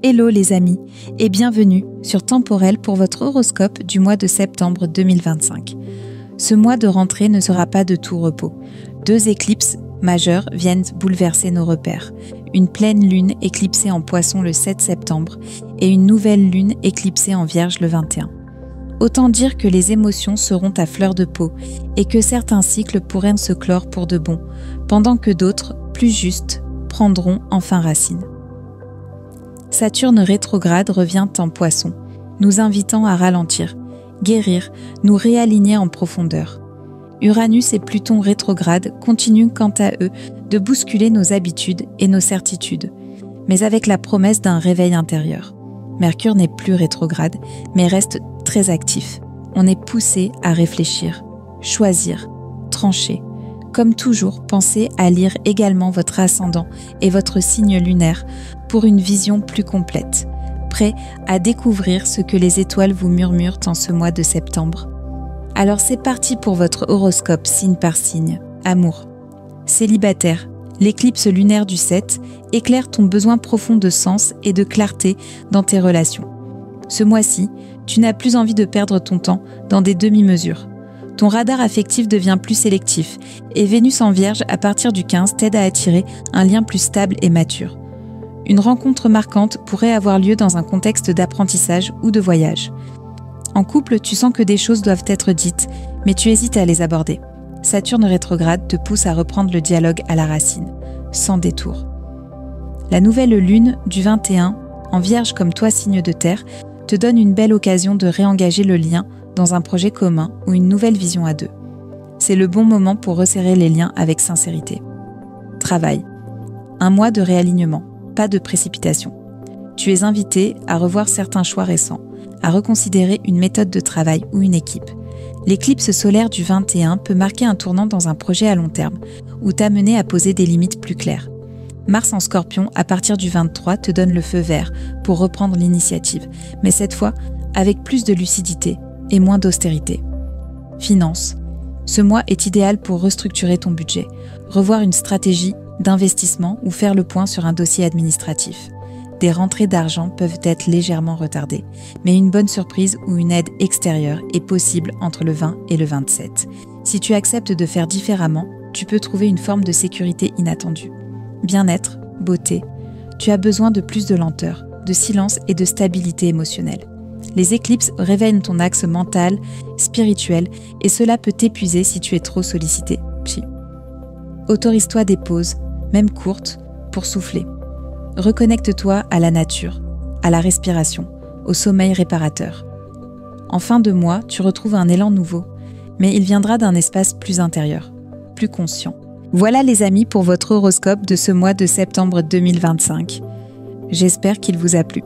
Hello les amis et bienvenue sur Temporel pour votre horoscope du mois de septembre 2025. Ce mois de rentrée ne sera pas de tout repos. 2 éclipses majeures viennent bouleverser nos repères. Une pleine lune éclipsée en Poisson le 7 septembre et une nouvelle lune éclipsée en Vierge le 21. Autant dire que les émotions seront à fleur de peau et que certains cycles pourraient se clore pour de bon, pendant que d'autres, plus justes, prendront enfin racine. Saturne rétrograde revient en Poisson, nous invitant à ralentir, guérir, nous réaligner en profondeur. Uranus et Pluton rétrograde continuent quant à eux de bousculer nos habitudes et nos certitudes, mais avec la promesse d'un réveil intérieur. Mercure n'est plus rétrograde, mais reste très actif. On est poussé à réfléchir, choisir, trancher. Comme toujours, pensez à lire également votre ascendant et votre signe lunaire pour une vision plus complète, prêt à découvrir ce que les étoiles vous murmurent en ce mois de septembre. Alors c'est parti pour votre horoscope signe par signe. Amour. Célibataire, l'éclipse lunaire du 7 éclaire ton besoin profond de sens et de clarté dans tes relations. Ce mois-ci, tu n'as plus envie de perdre ton temps dans des demi-mesures. Ton radar affectif devient plus sélectif et Vénus en Vierge à partir du 15 t'aide à attirer un lien plus stable et mature. Une rencontre marquante pourrait avoir lieu dans un contexte d'apprentissage ou de voyage. En couple, tu sens que des choses doivent être dites, mais tu hésites à les aborder. Saturne rétrograde te pousse à reprendre le dialogue à la racine, sans détour. La nouvelle lune du 21, en Vierge comme toi signe de terre, te donne une belle occasion de réengager le lien dans un projet commun ou une nouvelle vision à 2. C'est le bon moment pour resserrer les liens avec sincérité. Travail. Un mois de réalignement, pas de précipitation. Tu es invité à revoir certains choix récents, à reconsidérer une méthode de travail ou une équipe. L'éclipse solaire du 21 peut marquer un tournant dans un projet à long terme ou t'amener à poser des limites plus claires. Mars en Scorpion, à partir du 23, te donne le feu vert pour reprendre l'initiative, mais cette fois avec plus de lucidité et moins d'austérité. Finances. Ce mois est idéal pour restructurer ton budget, revoir une stratégie d'investissement ou faire le point sur un dossier administratif. Des rentrées d'argent peuvent être légèrement retardées, mais une bonne surprise ou une aide extérieure est possible entre le 20 et le 27. Si tu acceptes de faire différemment, tu peux trouver une forme de sécurité inattendue. Bien-être, beauté. Tu as besoin de plus de lenteur, de silence et de stabilité émotionnelle. Les éclipses réveillent ton axe mental, spirituel, et cela peut t'épuiser si tu es trop sollicité. Autorise-toi des pauses, même courtes, pour souffler. Reconnecte-toi à la nature, à la respiration, au sommeil réparateur. En fin de mois, tu retrouves un élan nouveau, mais il viendra d'un espace plus intérieur, plus conscient. Voilà les amis pour votre horoscope de ce mois de septembre 2025. J'espère qu'il vous a plu.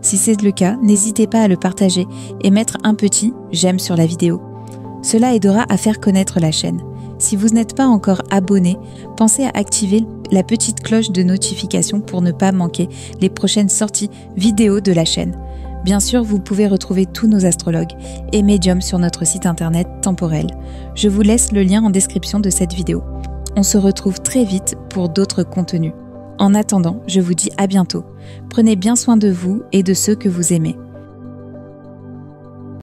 Si c'est le cas, n'hésitez pas à le partager et mettre un petit « j'aime » sur la vidéo. Cela aidera à faire connaître la chaîne. Si vous n'êtes pas encore abonné, pensez à activer la petite cloche de notification pour ne pas manquer les prochaines sorties vidéo de la chaîne. Bien sûr, vous pouvez retrouver tous nos astrologues et médiums sur notre site internet Temporel. Je vous laisse le lien en description de cette vidéo. On se retrouve très vite pour d'autres contenus. En attendant, je vous dis à bientôt. Prenez bien soin de vous et de ceux que vous aimez.